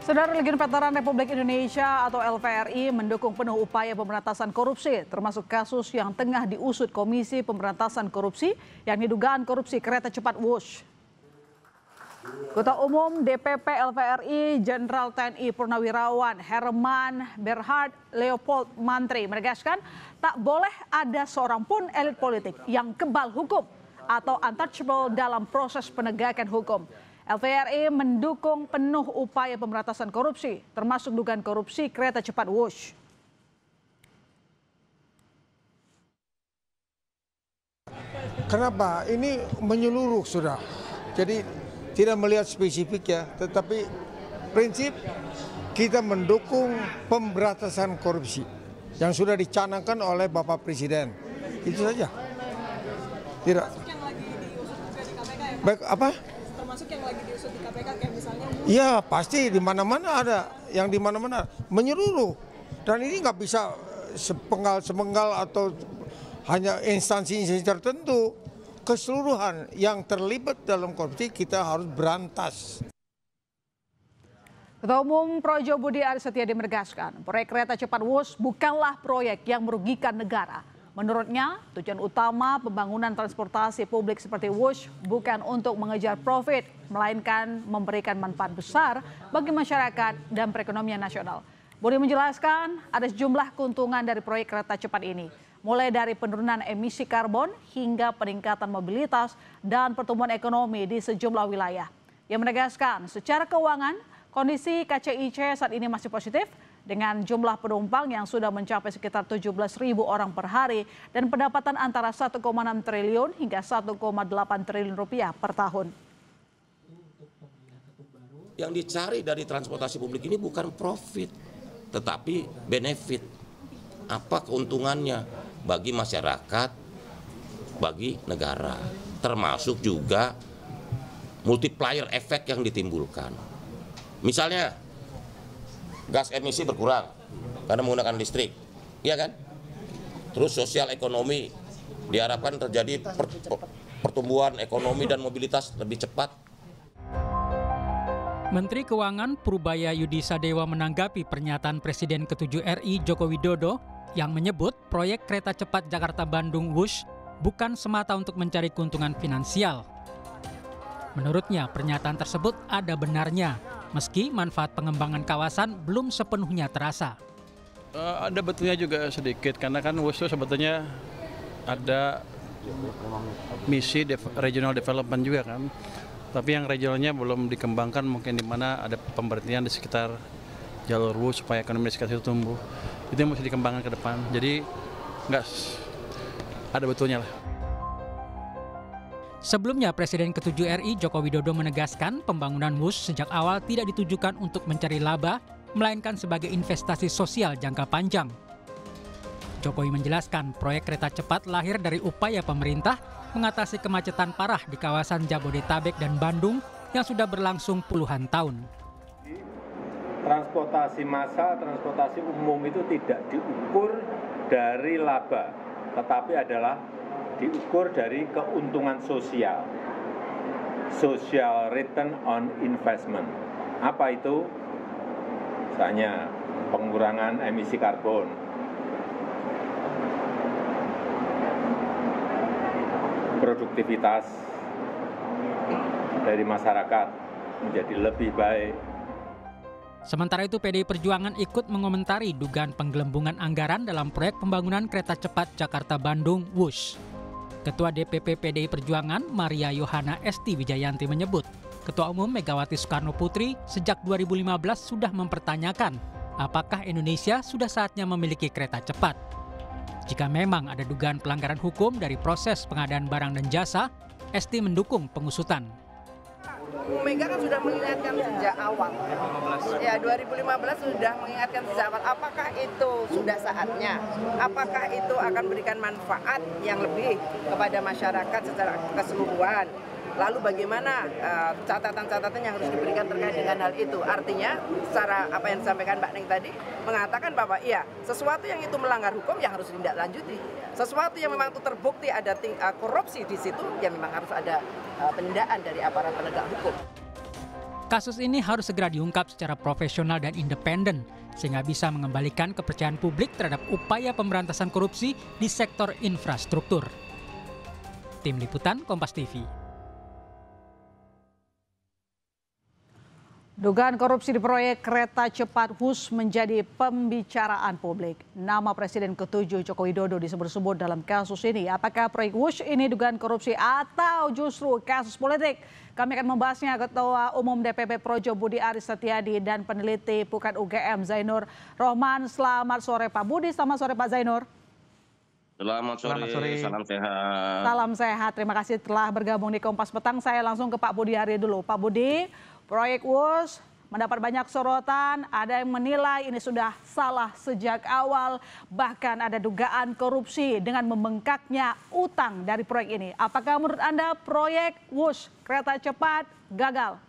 Saudara, Legiun Veteran Republik Indonesia atau LVRI mendukung penuh upaya pemberantasan korupsi, termasuk kasus yang tengah diusut Komisi Pemberantasan Korupsi, yakni dugaan korupsi kereta cepat Wush. Ketua Umum DPP LVRI Jenderal TNI Purnawirawan Herman Berhard Leopold Mantri menegaskan tak boleh ada seorang pun elit politik yang kebal hukum atau untouchable dalam proses penegakan hukum. LVRI mendukung penuh upaya pemberantasan korupsi, termasuk dugaan korupsi kereta cepat Wush. Kenapa? Ini menyeluruh sudah. Jadi tidak melihat spesifik ya, tetapi prinsip kita mendukung pemberantasan korupsi yang sudah dicanangkan oleh Bapak Presiden. Itu saja. Tidak. Baik apa? Termasuk yang lagi diusut di KPK kayak misalnya. Iya pasti di mana-mana ada, yang di mana-mana menyeluruh. Dan ini nggak bisa sepenggal atau hanya instansi-instansi tertentu. Keseluruhan yang terlibat dalam korupsi kita harus berantas. Ketua Umum Projo Budi Aris Setiadi menegaskan, proyek kereta cepat Wush bukanlah proyek yang merugikan negara. Menurutnya, tujuan utama pembangunan transportasi publik seperti Wush bukan untuk mengejar profit, melainkan memberikan manfaat besar bagi masyarakat dan perekonomian nasional. Budi menjelaskan ada sejumlah keuntungan dari proyek kereta cepat ini, mulai dari penurunan emisi karbon hingga peningkatan mobilitas dan pertumbuhan ekonomi di sejumlah wilayah. Ia menegaskan secara keuangan, kondisi KCIC saat ini masih positif dengan jumlah penumpang yang sudah mencapai sekitar 17.000 orang per hari dan pendapatan antara 1,6 triliun hingga 1,8 triliun rupiah per tahun. Yang dicari dari transportasi publik ini bukan profit, tetapi benefit. Apa keuntungannya bagi masyarakat, bagi negara, termasuk juga multiplier efek yang ditimbulkan. Misalnya gas emisi berkurang karena menggunakan listrik, iya kan? Terus sosial ekonomi diharapkan terjadi pertumbuhan ekonomi dan mobilitas lebih cepat. Menteri Keuangan Purbaya Yudi Sadewa menanggapi pernyataan Presiden ke-7 RI Joko Widodo yang menyebut proyek kereta cepat Jakarta-Bandung Wush bukan semata untuk mencari keuntungan finansial. Menurutnya, pernyataan tersebut ada benarnya, meski manfaat pengembangan kawasan belum sepenuhnya terasa. Ada betulnya juga sedikit, karena kan Wush itu sebetulnya ada misi regional development juga kan. Tapi yang regionalnya belum dikembangkan, mungkin di mana ada pemberhentian di sekitar jalur Wush supaya ekonomi di sekitar itu tumbuh. Itu yang mesti dikembangkan ke depan. Jadi nggak ada betulnya lah. Sebelumnya, Presiden ke-7 RI Joko Widodo menegaskan pembangunan Wush sejak awal tidak ditujukan untuk mencari laba, melainkan sebagai investasi sosial jangka panjang. Jokowi menjelaskan proyek kereta cepat lahir dari upaya pemerintah mengatasi kemacetan parah di kawasan Jabodetabek dan Bandung yang sudah berlangsung puluhan tahun. Transportasi massal, transportasi umum itu tidak diukur dari laba, tetapi adalah diukur dari keuntungan sosial, social return on investment. Apa itu? Misalnya pengurangan emisi karbon, produktivitas dari masyarakat menjadi lebih baik. Sementara itu, PDI Perjuangan ikut mengomentari dugaan penggelembungan anggaran dalam proyek pembangunan kereta cepat Jakarta-Bandung Wush. Ketua DPP PDI Perjuangan Maria Yohana Esti Wijayanti menyebut, Ketua Umum Megawati Soekarno Putri sejak 2015 sudah mempertanyakan apakah Indonesia sudah saatnya memiliki kereta cepat. Jika memang ada dugaan pelanggaran hukum dari proses pengadaan barang dan jasa, Esti mendukung pengusutan. Bu Mega kan sudah mengingatkan sejak awal. Ya, 2015 sudah mengingatkan sejak awal. Apakah itu sudah saatnya? Apakah itu akan memberikan manfaat yang lebih kepada masyarakat secara keseluruhan? Lalu bagaimana catatan-catatan yang harus diberikan terkait dengan hal itu? Artinya, secara apa yang disampaikan Mbak Ning tadi, mengatakan bahwa iya, sesuatu yang itu melanggar hukum ya harus ditindaklanjuti. Sesuatu yang memang itu terbukti ada korupsi di situ, ya memang harus ada penindakan dari aparat penegak hukum. Kasus ini harus segera diungkap secara profesional dan independen, sehingga bisa mengembalikan kepercayaan publik terhadap upaya pemberantasan korupsi di sektor infrastruktur. Tim Liputan Kompas TV. Dugaan korupsi di proyek kereta cepat WUS menjadi pembicaraan publik. Nama Presiden ke-7 Joko Widodo disebut-sebut dalam kasus ini. Apakah proyek WUS ini dugaan korupsi atau justru kasus politik? Kami akan membahasnya Ketua Umum DPP Projo Budi Aris Setiadi dan peneliti Pukat UGM Zainur Rohman. Selamat sore Pak Budi, selamat sore Pak Zainur. Selamat sore, salam sehat. Salam sehat, terima kasih telah bergabung di Kompas Petang. Saya langsung ke Pak Budi Ari dulu. Pak Budi, proyek WUS mendapat banyak sorotan, ada yang menilai ini sudah salah sejak awal, bahkan ada dugaan korupsi dengan membengkaknya utang dari proyek ini. Apakah menurut Anda proyek WUS kereta cepat gagal?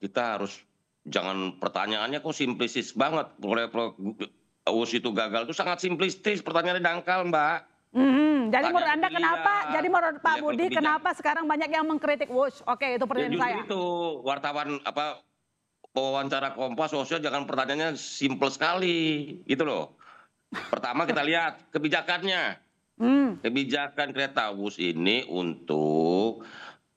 Kita harus, jangan pertanyaannya kok simplistis banget. Proyek WUS itu gagal itu sangat simplistis, pertanyaannya dangkal, Mbak. Jadi menurut Anda kenapa? Jadi menurut Pak Budi kenapa sekarang banyak yang mengkritik WUS? Oke, itu pertanyaan saya. Itu wartawan wawancara Kompas, sosial, jangan pertanyaannya simpel sekali, gitu loh. Pertama kita lihat kebijakannya. Kebijakan kereta WUS ini untuk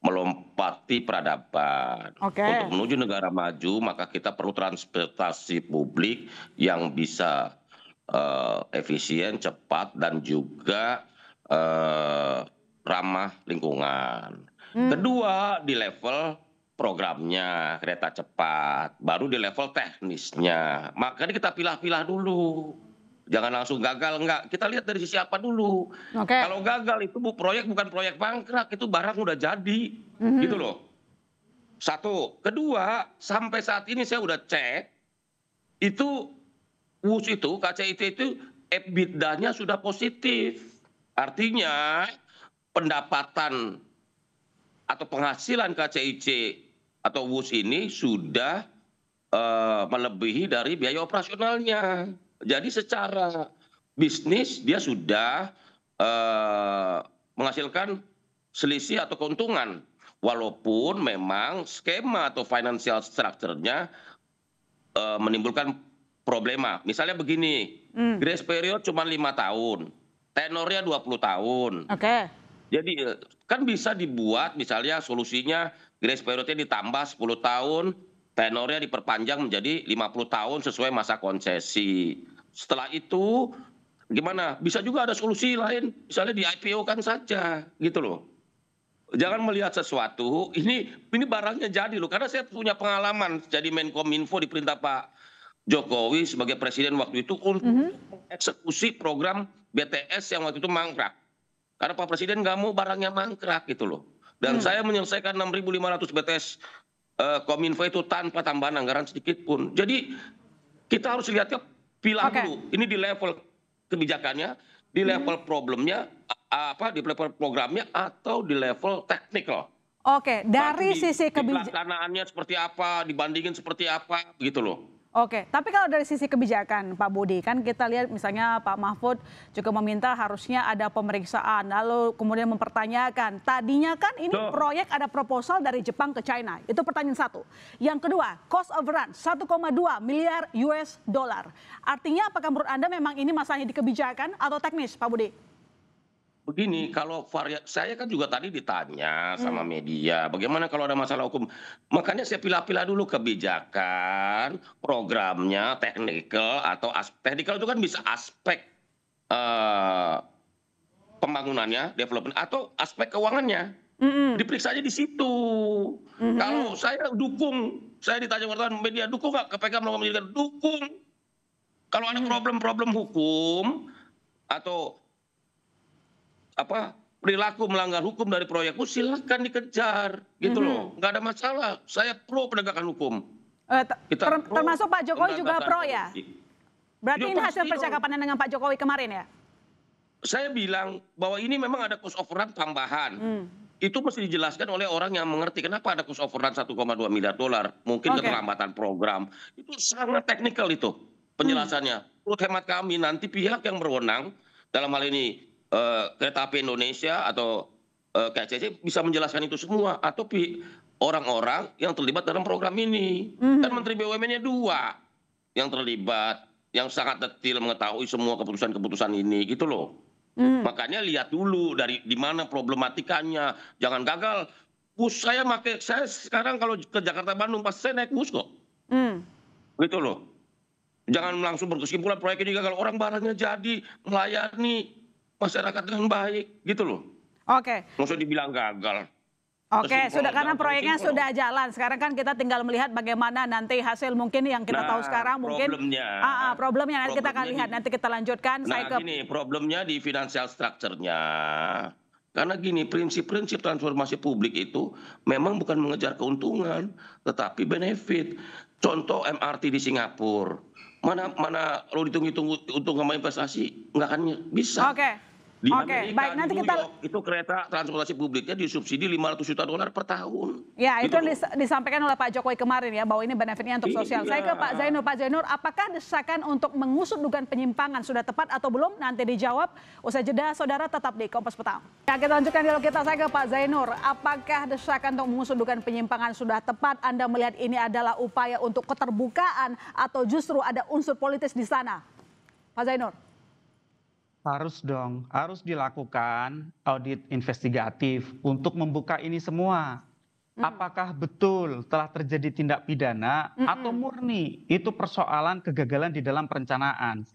melompati peradaban. Untuk menuju negara maju, maka kita perlu transportasi publik yang bisa efisien, cepat, dan juga ramah lingkungan. Kedua, di level programnya kereta cepat, baru di level teknisnya. Makanya kita pilah-pilah dulu. Jangan langsung gagal, enggak. Kita lihat dari sisi apa dulu. Kalau gagal itu proyek bukan proyek bangkrak, itu barang udah jadi. Gitu loh. Satu. Kedua, sampai saat ini saya udah cek, itu WUS itu, KCIT itu EBITDA-nya sudah positif. Artinya pendapatan atau penghasilan KCIC atau WUS ini sudah melebihi dari biaya operasionalnya. Jadi secara bisnis dia sudah menghasilkan selisih atau keuntungan. Walaupun memang skema atau financial structure-nya menimbulkan problema. Misalnya begini, grace period cuma 5 tahun, tenornya 20 tahun. Jadi kan bisa dibuat misalnya solusinya grace periodnya ditambah 10 tahun, tenornya diperpanjang menjadi 50 tahun sesuai masa konsesi. Setelah itu gimana? Bisa juga ada solusi lain, misalnya di IPO-kan saja, gitu loh. Jangan melihat sesuatu, ini barangnya jadi loh. Karena saya punya pengalaman jadi Menkominfo di perintah Pak Jokowi sebagai presiden waktu itu untuk mengeksekusi program BTS yang waktu itu mangkrak. Karena Pak Presiden nggak mau barangnya mangkrak gitu loh. Dan saya menyelesaikan 6.500 BTS Kominfo itu tanpa tambahan anggaran sedikit pun. Jadi kita harus lihatnya pilah dulu. Ini di level kebijakannya, di level problemnya, di level programnya, atau di level teknikal. Dari sisi kebijakan. Pelaksanaannya seperti apa, dibandingin seperti apa, gitu loh. Tapi kalau dari sisi kebijakan Pak Budi, kan kita lihat misalnya Pak Mahfud juga meminta harusnya ada pemeriksaan, lalu kemudian mempertanyakan, tadinya kan ini proyek ada proposal dari Jepang ke China, itu pertanyaan satu. Yang kedua, cost overrun 1,2 miliar US dollar. Artinya apakah menurut Anda memang ini masalahnya di kebijakan atau teknis Pak Budi? Begini, kalau saya kan juga tadi ditanya sama media, bagaimana kalau ada masalah hukum? Makanya saya pilah-pilah dulu kebijakan, programnya, teknikal, atau teknikal itu kan bisa aspek pembangunannya, development, atau aspek keuangannya. Diperiksa aja di situ. Kalau saya dukung, saya ditanya wartawan media, dukung nggak KPK melakukan penyelidikan? Dukung. Kalau ada problem-problem hukum atau perilaku melanggar hukum dari proyek WUS, silahkan dikejar, gitu loh, nggak ada masalah. Saya pro penegakan hukum. Termasuk Pak Jokowi juga pro ya? Berarti ini hasil percakapan dengan Pak Jokowi kemarin ya? Saya bilang bahwa ini memang ada cost overrun tambahan. Itu mesti dijelaskan oleh orang yang mengerti kenapa ada cost overrun 1,2 miliar dolar. Mungkin keterlambatan program. Itu sangat teknikal itu penjelasannya. Menurut hemat kami nanti pihak yang berwenang dalam hal ini Kereta Api Indonesia atau KCC bisa menjelaskan itu semua, atau orang-orang yang terlibat dalam program ini. Dan Menteri BUMN-nya 2 yang terlibat, yang sangat detail mengetahui semua keputusan-keputusan ini gitu loh. Makanya lihat dulu dari di mana problematikanya. Jangan gagal. Saya sekarang kalau ke Jakarta Bandung pas saya naik bus kok. Gitu loh. Jangan langsung berkesimpulan proyek ini gagal. Orang barangnya jadi, melayani masyarakat dengan baik gitu loh. Oke. Nggak usah dibilang gagal. Oke, sudah karena proyeknya sudah jalan. Sekarang kan kita tinggal melihat bagaimana nanti hasil mungkin yang kita tahu sekarang mungkin problemnya nanti kita akan lihat, nanti kita lanjutkan. Gini, problemnya di financial structure-nya. Karena gini, prinsip-prinsip transformasi publik itu memang bukan mengejar keuntungan, tetapi benefit. Contoh MRT di Singapura. Mana lo dihitung-hitung untung sama investasi, nggak akan bisa. Di Amerika, baik, nanti di New kita York, itu kereta transportasi publiknya disubsidi $500 juta per tahun. Ya, gitu itu disampaikan oleh Pak Jokowi kemarin ya, bahwa ini benefitnya untuk sosial. Saya ke Pak Zainur. Pak Zainur, apakah desakan untuk mengusut dugaan penyimpangan sudah tepat atau belum? Nanti dijawab. Usai jeda, saudara tetap di Kompas Petang. Ya, kita lanjutkan dialog kita. Saya ke Pak Zainur. Apakah desakan untuk mengusut dugaan penyimpangan sudah tepat? Anda melihat ini adalah upaya untuk keterbukaan atau justru ada unsur politis di sana? Pak Zainur. Harus dong, harus dilakukan audit investigatif untuk membuka ini semua. Apakah betul telah terjadi tindak pidana atau murni itu persoalan kegagalan di dalam perencanaan.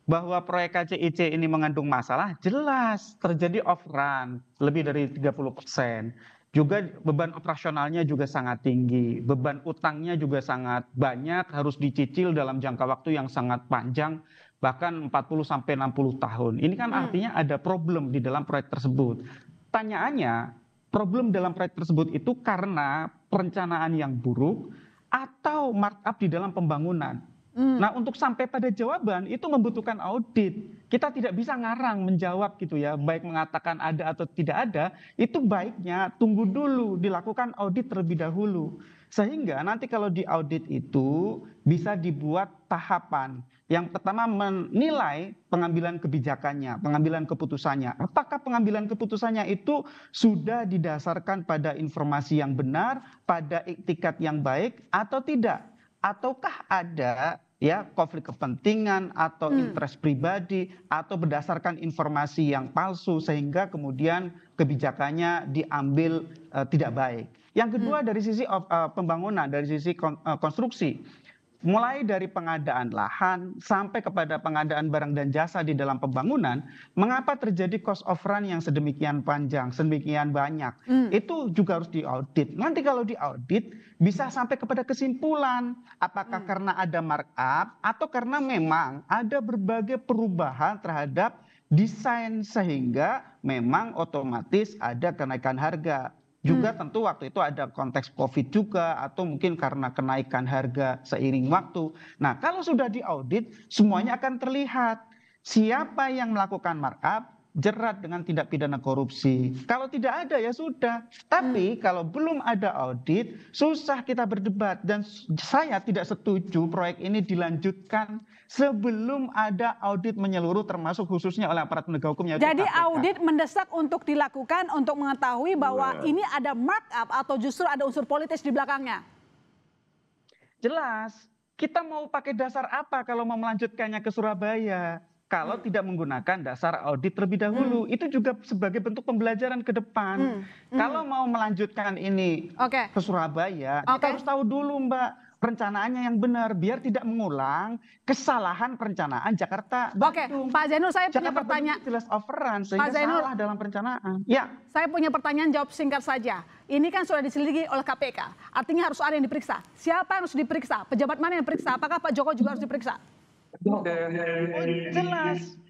Bahwa proyek KCIC ini mengandung masalah, jelas terjadi overrun lebih dari 30%. Juga beban operasionalnya juga sangat tinggi, beban utangnya juga sangat banyak, harus dicicil dalam jangka waktu yang sangat panjang, bahkan 40-60 tahun. Ini kan artinya ada problem di dalam proyek tersebut. Pertanyaannya, problem dalam proyek tersebut itu karena perencanaan yang buruk atau markup di dalam pembangunan. Nah, untuk sampai pada jawaban itu membutuhkan audit. Kita tidak bisa ngarang menjawab gitu ya, baik mengatakan ada atau tidak ada, itu baiknya tunggu dulu, dilakukan audit terlebih dahulu. Sehingga nanti kalau di audit itu bisa dibuat tahapan. Yang pertama menilai pengambilan kebijakannya, pengambilan keputusannya. Apakah pengambilan keputusannya itu sudah didasarkan pada informasi yang benar, pada iktikat yang baik atau tidak? Ataukah ada ya konflik kepentingan atau interest pribadi atau berdasarkan informasi yang palsu sehingga kemudian kebijakannya diambil tidak baik. Yang kedua dari sisi pembangunan, dari sisi konstruksi. Mulai dari pengadaan lahan sampai kepada pengadaan barang dan jasa di dalam pembangunan, mengapa terjadi cost of run yang sedemikian panjang, sedemikian banyak? Itu juga harus diaudit. Nanti kalau diaudit bisa sampai kepada kesimpulan apakah karena ada markup atau karena memang ada berbagai perubahan terhadap desain sehingga memang otomatis ada kenaikan harga. Juga tentu waktu itu ada konteks COVID juga atau mungkin karena kenaikan harga seiring waktu. Nah, kalau sudah diaudit semuanya akan terlihat siapa yang melakukan markup, jerat dengan tindak pidana korupsi. Kalau tidak ada ya sudah. Tapi kalau belum ada audit, susah kita berdebat. Dan saya tidak setuju proyek ini dilanjutkan sebelum ada audit menyeluruh termasuk khususnya oleh aparat penegak hukum. Jadi audit mendesak untuk dilakukan untuk mengetahui bahwa ini ada markup atau justru ada unsur politis di belakangnya. Jelas. Kita mau pakai dasar apa kalau mau melanjutkannya ke Surabaya? Kalau tidak menggunakan dasar audit terlebih dahulu, itu juga sebagai bentuk pembelajaran ke depan. Kalau mau melanjutkan ini ke Surabaya, kita harus tahu dulu Mbak perencanaannya yang benar, biar tidak mengulang kesalahan perencanaan Jakarta Bandung. Pak Zainur, saya punya pertanyaan. Jelas overrun sehingga salah dalam perencanaan. Ya. Saya punya pertanyaan, jawab singkat saja. Ini kan sudah diselidiki oleh KPK, artinya harus ada yang diperiksa. Siapa yang harus diperiksa? Pejabat mana yang diperiksa? Apakah Pak Jokowi juga harus diperiksa?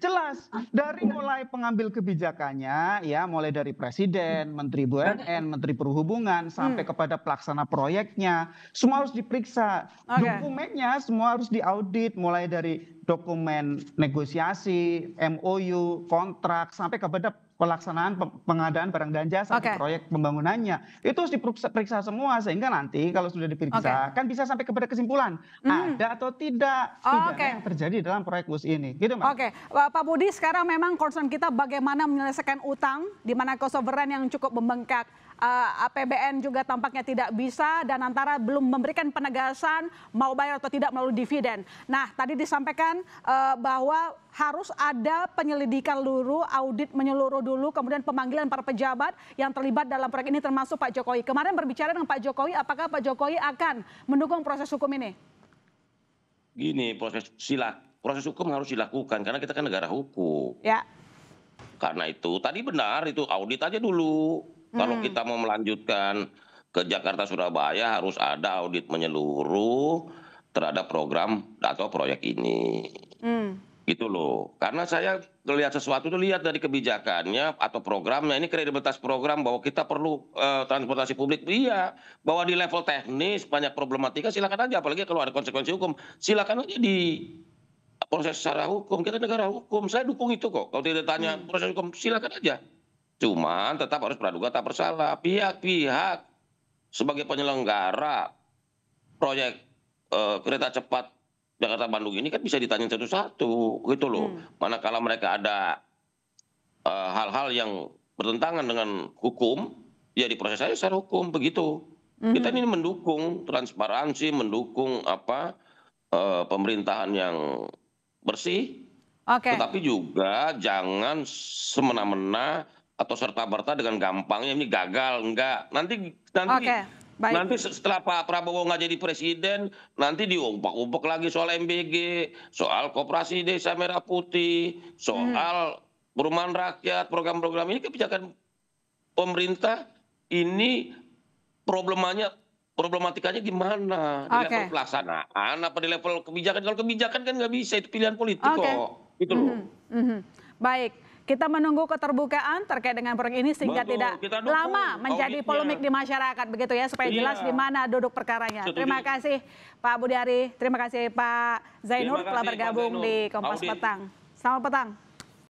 Jelas dari mulai pengambil kebijakannya ya, mulai dari presiden, menteri BUMN, menteri perhubungan sampai kepada pelaksana proyeknya, semua harus diperiksa. Dokumennya semua harus diaudit, mulai dari dokumen negosiasi, MOU, kontrak sampai kepada pelaksanaan pengadaan barang dan jasa di proyek pembangunannya. Itu harus diperiksa semua sehingga nanti kalau sudah diperiksa kan bisa sampai kepada kesimpulan ada atau tidak yang terjadi dalam proyek WUS ini. Gitu, Mbak. Pak Budi, sekarang memang concern kita bagaimana menyelesaikan utang di mana cost overrun yang cukup membengkak. APBN juga tampaknya tidak bisa dan antara belum memberikan penegasan mau bayar atau tidak melalui dividen. Nah, tadi disampaikan bahwa harus ada penyelidikan dulu, audit menyeluruh dulu, kemudian pemanggilan para pejabat yang terlibat dalam proyek ini termasuk Pak Jokowi. Kemarin berbicara dengan Pak Jokowi, apakah Pak Jokowi akan mendukung proses hukum ini? Gini, proses hukum harus dilakukan karena kita kan negara hukum. Ya. Karena itu tadi benar itu audit aja dulu. Kalau kita mau melanjutkan ke Jakarta Surabaya harus ada audit menyeluruh terhadap program atau proyek ini. Gitu loh. Karena saya melihat sesuatu itu lihat dari kebijakannya atau programnya, ini kredibilitas program bahwa kita perlu transportasi publik. Iya, bahwa di level teknis banyak problematika silakan aja, apalagi kalau ada konsekuensi hukum silakan aja di proses secara hukum. Kita negara hukum, saya dukung itu kok. Kalau tidak tanya proses hukum silakan aja. Cuman tetap harus praduga tak bersalah. Pihak-pihak sebagai penyelenggara proyek kereta cepat Jakarta Bandung ini kan bisa ditanya satu-satu gitu loh. Manakala mereka ada hal-hal yang bertentangan dengan hukum, ya diproses saja secara hukum begitu. Kita ini mendukung transparansi, mendukung pemerintahan yang bersih. Tetapi juga jangan semena-mena atau serta-merta dengan gampangnya ini gagal, enggak. Nanti setelah Pak Prabowo nggak jadi presiden, nanti diumpak-umpak lagi soal MBG, soal koperasi Desa Merah Putih, soal perumahan rakyat, program-program ini kebijakan pemerintah ini problematikanya gimana? Di level pelaksanaan apa di level kebijakan? Kalau kebijakan kan nggak bisa, itu pilihan politik kok. Gitu loh. Baik. Kita menunggu keterbukaan terkait dengan proyek ini sehingga tidak lama menjadi polemik di masyarakat begitu ya, supaya jelas di mana duduk perkaranya. Terima kasih Pak Budi Ari, terima kasih Pak Zainur telah bergabung di Kompas Petang. Selamat petang.